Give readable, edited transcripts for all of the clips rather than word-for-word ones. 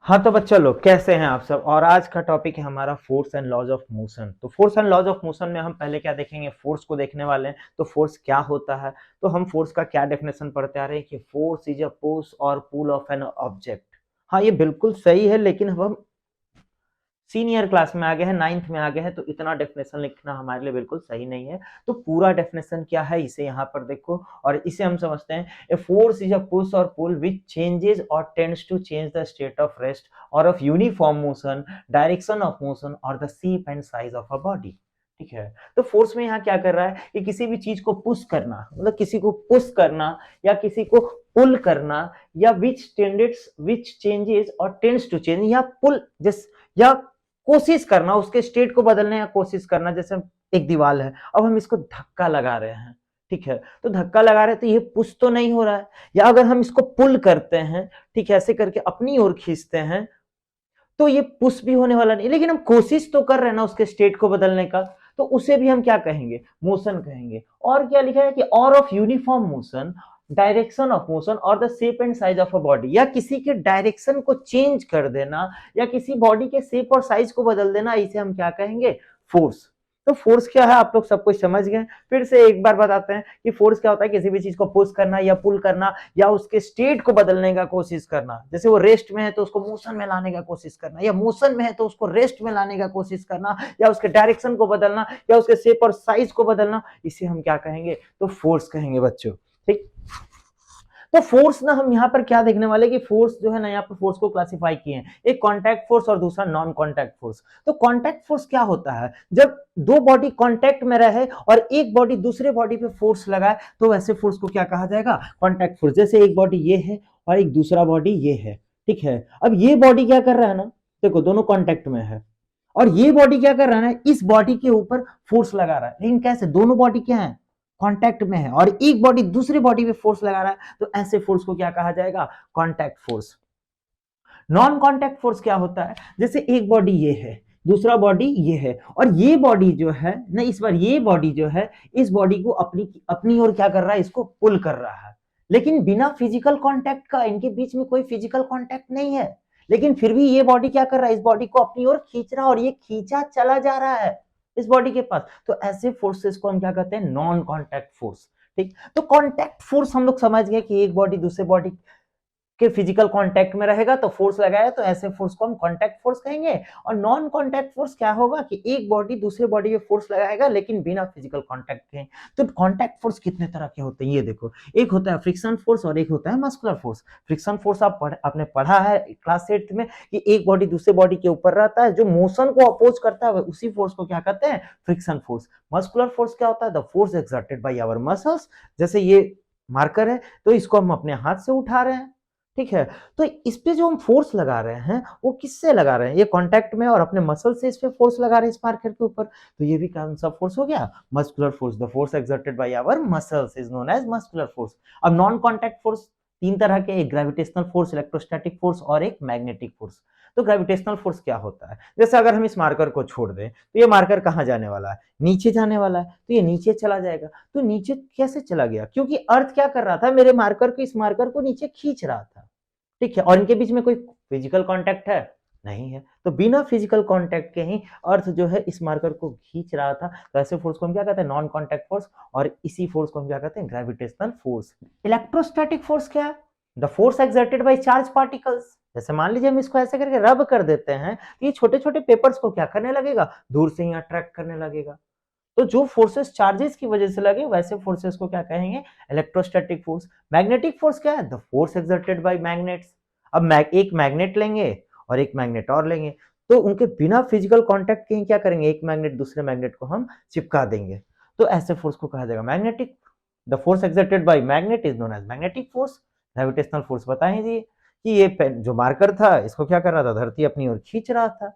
हाँ तो बच्चा लोग कैसे हैं आप सब। और आज का टॉपिक है हमारा force and laws of motion. तो force and laws of motion में हम पहले क्या देखेंगे, फोर्स को देखने वाले हैं। तो फोर्स क्या होता है, तो हम फोर्स का क्या डेफिनेशन पढ़ते आ रहे हैं कि फोर्स इज अ पुश और पुल ऑफ एन ऑब्जेक्ट। हाँ ये बिल्कुल सही है, लेकिन अब हम सीनियर क्लास में आ गए हैं, नाइन्थ में आ गए हैं, तो इतना डेफिनेशन लिखना हमारे लिए बिल्कुल सही नहीं है। तो पूरा डेफिनेशन क्या है इसे यहाँ पर देखो, और इसे हम समझते हैं। A force is a push और पुल विच चेंजेस और tends to change the state of rest और of uniform motion, direction of motion और the shape and size of a body. ठीक है, तो फोर्स में यहाँ क्या कर रहा है कि किसी भी चीज को पुश करना, मतलब किसी को पुश करना या किसी को पुल करना, या विच चेंजेस और टेंड्स टू चेंज, या पुल जिस या कोशिश करना उसके स्टेट को बदलने या कोशिश करना। जैसे एक दीवार है, अब हम इसको धक्का लगा रहे हैं, ठीक है, तो धक्का लगा रहे हैं तो ये पुश तो नहीं हो रहा है। या अगर हम इसको पुल करते हैं, ठीक है, ऐसे करके अपनी ओर खींचते हैं, तो ये पुश भी होने वाला नहीं, लेकिन हम कोशिश तो कर रहे हैं ना उसके स्टेट को बदलने का, तो उसे भी हम क्या कहेंगे, मोशन कहेंगे। और क्या लिखा है कि और of uniform motion, direction of motion और the shape and size of a body, या किसी के डायरेक्शन को चेंज कर देना या किसी बॉडी के शेप और साइज को बदल देना, इसे हम क्या कहेंगे, फोर्स। तो फोर्स क्या है आप लोग सब कुछ समझ गए। फिर से एक बार बताते हैं कि फोर्स क्या होता है, किसी भी चीज को पुश करना या पुल करना या उसके स्टेट को बदलने का कोशिश करना। जैसे वो रेस्ट में है तो उसको मोशन में लाने का कोशिश करना, या मोशन में है तो उसको रेस्ट में लाने का कोशिश करना, या उसके डायरेक्शन को बदलना या उसके शेप और साइज को बदलना, इसे हम क्या कहेंगे, तो फोर्स कहेंगे बच्चों। ठीक, तो फोर्स ना हम यहाँ पर क्या देखने वाले कि फोर्स जो है ना, यहाँ पर फोर्स को क्लासिफाई किए हैं, एक कॉन्टैक्ट फोर्स और दूसरा नॉन कॉन्टैक्ट फोर्स। तो कॉन्टैक्ट फोर्स क्या होता है, जब दो बॉडी कॉन्टैक्ट में रहे और एक बॉडी दूसरे बॉडी पे फोर्स लगाए, तो वैसे फोर्स को क्या कहा जाएगा, कॉन्टैक्ट फोर्स। जैसे एक बॉडी ये है और एक दूसरा बॉडी ये है, ठीक है, अब ये बॉडी क्या कर रहा है ना, देखो दोनों कॉन्टैक्ट में है, और ये बॉडी क्या कर रहा है ना, इस बॉडी के ऊपर फोर्स लगा रहा है, लेकिन कैसे, दोनों बॉडी क्या है, कांटेक्ट में है, और एक बॉडी दूसरी बॉडी पे फोर्स लगा रहा है, तो ऐसे फोर्स को क्या कहा जाएगा, contact force. Non contact force क्या होता है, जैसे एक बॉडी ये है, दूसरा बॉडी ये है, और ये बॉडी जो है ना, इस बार ये बॉडी जो है इस बॉडी को अपनी अपनी ओर क्या कर रहा है, इसको पुल कर रहा है, लेकिन बिना फिजिकल कांटेक्ट का, इनके बीच में कोई फिजिकल कांटेक्ट नहीं है, लेकिन फिर भी ये बॉडी क्या कर रहा है, इस बॉडी को अपनी ओर खींच रहा है और ये खींचा चला जा रहा है इस बॉडी के पास। तो ऐसे फोर्सेस को हम क्या कहते हैं, नॉन कांटेक्ट फोर्स। ठीक, तो कांटेक्ट फोर्स हम लोग समझ गए कि एक बॉडी दूसरे बॉडी के फिजिकल कांटेक्ट में रहेगा तो फोर्स लगाया, तो ऐसे फोर्स को हम कांटेक्ट फोर्स कहेंगे। और नॉन कांटेक्ट फोर्स क्या होगा कि एक बॉडी दूसरे बॉडी पे फोर्स लगाएगा लेकिन बिना फिजिकल कांटेक्ट के। तो कांटेक्ट फोर्स कितने तरह के होते हैं ये देखो, एक होता है फ्रिक्शन फोर्स और एक होता है मस्कुलर फोर्स। फ्रिक्शन फोर्स आपने पढ़ा है क्लास 8 में कि एक बॉडी दूसरे बॉडी के ऊपर रहता है, जो मोशन को अपोज करता है उसी फोर्स को क्या कहते हैं, फ्रिक्शन फोर्स। मस्कुलर फोर्स क्या होता है, the force exerted by our muscles. जैसे ये मार्कर है तो इसको हम अपने हाथ से उठा रहे हैं, ठीक है, तो इस पे जो हम फोर्स लगा रहे हैं वो किससे लगा रहे हैं, ये कांटेक्ट में और अपने मसल से इस पे फोर्स लगा रहे हैं इस मार्कर के ऊपर, तो ये भी कौन सा फोर्स हो गया, muscular force. The force exerted by our muscles is known as muscular force. अब नॉन कांटेक्ट फोर्स तीन तरह के, एक ग्रेविटेशनल फोर्स, इलेक्ट्रोस्टैटिक फोर्स और एक मैग्नेटिक फोर्स। तो ग्रेविटेशनल फोर्स क्या होता है, जैसे अगर हम इस मार्कर को छोड़ दें तो ये मार्कर कहाँ जाने वाला है, नीचे जाने वाला है, तो ये नीचे चला जाएगा। तो नीचे कैसे चला गया, क्योंकि अर्थ क्या कर रहा था, मेरे मार्कर को, इस मार्कर को नीचे खींच रहा था, ठीक है, और इनके बीच में कोई फिजिकल कांटेक्ट है, नहीं है, तो बिना फिजिकल कांटेक्ट के ही अर्थ जो है इस मार्कर को खींच रहा था। तो ऐसे फोर्स को हम क्या कहते हैं, नॉन कांटेक्ट फोर्स, और इसी फोर्स को हम क्या कहते हैं, ग्रेविटेशनल फोर्स। इलेक्ट्रोस्टैटिक फोर्स क्या है, the force exerted by charge particles. जैसे मान लीजिए हम इसको ऐसे करके रब कर देते हैं, तो ये छोटे छोटे पेपर्स को क्या करने लगेगा, दूर से ही अट्रैक्ट करने लगेगा। तो जो फोर्सेस चार्जेस की वजह से लगे वैसे फोर्सेस को क्या कहेंगे, इलेक्ट्रोस्टैटिक फोर्स। मैग्नेटिक फोर्स क्या है, the force exerted bye magnets. अब एक मैग्नेट लेंगे और एक मैग्नेट और लेंगे, तो उनके बिना फिजिकल कांटेक्ट के ही क्या करेंगे, एक मैग्नेट दूसरे मैग्नेट को हम चिपका देंगे, तो ऐसे फोर्स को कहा जाएगा magnetic. The force exerted by magnet is known as magnetic force. Gravitational force बता ही दिए कि ये पेन जो मार्कर था इसको क्या कर रहा था, धरती अपनी ओर खींच रहा था।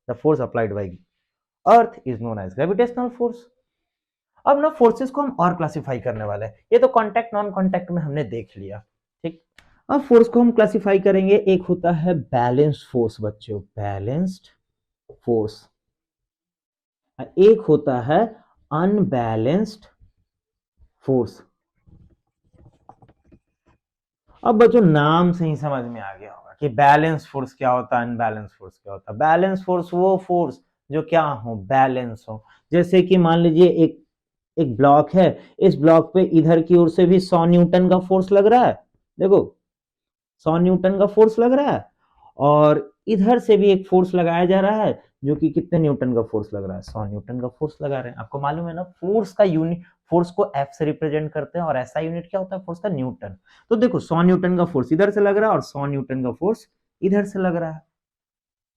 The force applied by earth is known as gravitational force. अब ना फोर्सेस को हम और क्लासिफाई करने वाले हैं, ये तो कांटेक्ट नॉन कांटेक्ट में हमने देख लिया, ठीक। अब फोर्स को हम क्लासिफाई करेंगे, एक होता है बैलेंस्ड फोर्स बच्चों, बैलेंस्ड फोर्स, एक होता है अनबैलेंस्ड फोर्स। अब बच्चों नाम से ही समझ में आ गया होगा कि बैलेंस फोर्स क्या होता है, अनबैलेंस फोर्स क्या होता है। बैलेंस फोर्स वो फोर्स जो क्या हो, बैलेंस हो। जैसे कि मान लीजिए एक एक ब्लॉक है, इस ब्लॉक पे इधर की ओर से भी 100 न्यूटन का फोर्स लग रहा है, देखो 100 न्यूटन का फोर्स लग रहा है, और इधर से भी एक फोर्स लगाया जा रहा है जो कि कितने न्यूटन का फोर्स लग रहा है, 100 न्यूटन का फोर्स लगा रहे हैं। आपको मालूम है ना, फोर्स का यूनिट, फोर्स को एफ से रिप्रेजेंट करते हैं और ऐसा यूनिट क्या होता है फोर्स का, न्यूटन। तो देखो 100 न्यूटन का फोर्स इधर से लग रहा है और 100 न्यूटन का फोर्स इधर से लग रहा है,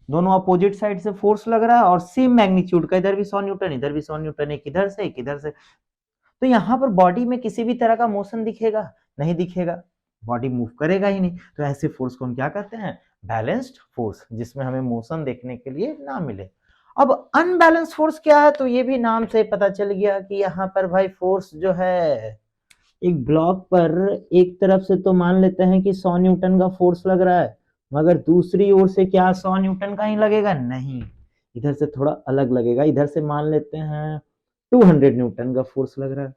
दोनों अपोजिट साइड से फोर्स लग रहा है और सेम मैग्नीट्यूड का, इधर भी 100 न्यूटन, इधर भी 100 न्यूटन, एक इधर से एक इधर से। तो यहाँ पर बॉडी में किसी भी तरह का मोशन दिखेगा, नहीं दिखेगा, बॉडी मूव करेगा ही नहीं। तो ऐसे फोर्स को हम क्या कहते हैं, बैलेंस्ड फोर्स, जिसमें हमें मोशन देखने के लिए ना मिले। अब अनबैलेंस फोर्स क्या है, तो ये भी नाम से पता चल गया कि यहाँ पर भाई फोर्स जो है, एक ब्लॉक पर एक तरफ से तो मान लेते हैं कि 100 न्यूटन का फोर्स लग रहा है, मगर दूसरी ओर से क्या 100 न्यूटन का ही लगेगा, नहीं, इधर से थोड़ा अलग लगेगा। इधर से मान लेते हैं 200 न्यूटन का फोर्स लग रहा है,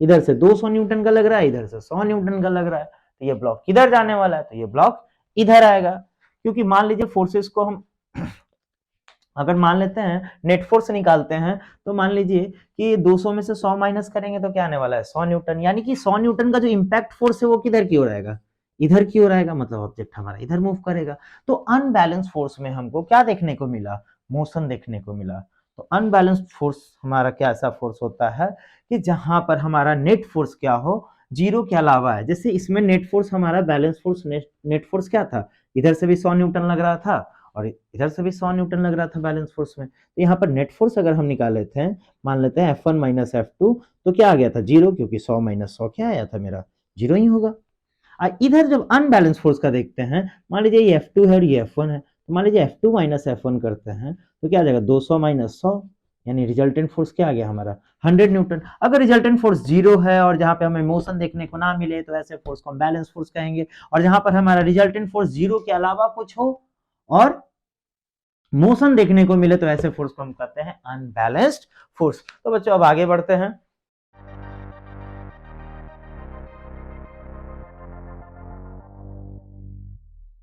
इधर से 200 न्यूटन का लग रहा है, इधर से 100 न्यूटन का लग रहा है। तो ये ब्लॉक किधर जाने वाला है, तो ये ब्लॉक इधर आएगा। क्योंकि मान लीजिए फोर्सेस को हम अगर मान लेते हैं नेट फोर्स निकालते हैं, तो मान लीजिए कि 200 में से 100 माइनस करेंगे तो क्या आने वाला है, 100 न्यूटन। यानी कि 100 न्यूटन का जो इंपैक्ट फोर्स है वो किधर की ओर आएगा, इधर की ओर आएगा, मतलब ऑब्जेक्ट हमारा इधर मूव करेगा। तो अनबैलेंस फोर्स में हमको क्या देखने को मिला, मोशन देखने को मिला। तो अनबैलेंस्ड फोर्स हमारा क्या ऐसा फोर्स होता है कि जहां पर हमारा नेट फोर्स क्या हो, जीरो के अलावा है। जैसे इसमें नेट फोर्स हमारा बैलेंस फोर्स, नेट फोर्स क्या था, इधर से भी 100 न्यूटन लग रहा था और इधर से भी 100 न्यूटन लग रहा था बैलेंस फोर्स में। तो यहाँ पर नेट फोर्स अगर हम निकाल लेते हैं, मान लेते हैं F1 माइनस F2, तो क्या आ गया था, जीरो, क्योंकि 100 माइनस 100 क्या आया था मेरा, जीरो ही होगा। इधर जब अनबैलेंस फोर्स का देखते हैं, मान लीजिए ये F2 है और ये F1 है, तो मान लीजिए F2 माइनस F1 करते हैं तो क्या आ जाएगा, 200 माइनस 100, यानी रिजल्टेंट फोर्स क्या आ गया हमारा, 100 न्यूटन। अगर रिजल्टेंट फोर्स जीरो है और जहां पे हमें मोशन देखने को ना मिले, तो ऐसे फोर्स को हम बैलेंस फोर्स कहेंगे। और जहां पर हमारा रिजल्टेंट फोर्स जीरो के अलावा कुछ हो और मोशन देखने को मिले, तो ऐसे फोर्स को हम कहते हैं अनबैलेंस्ड फोर्स। तो बच्चों अब आगे बढ़ते हैं।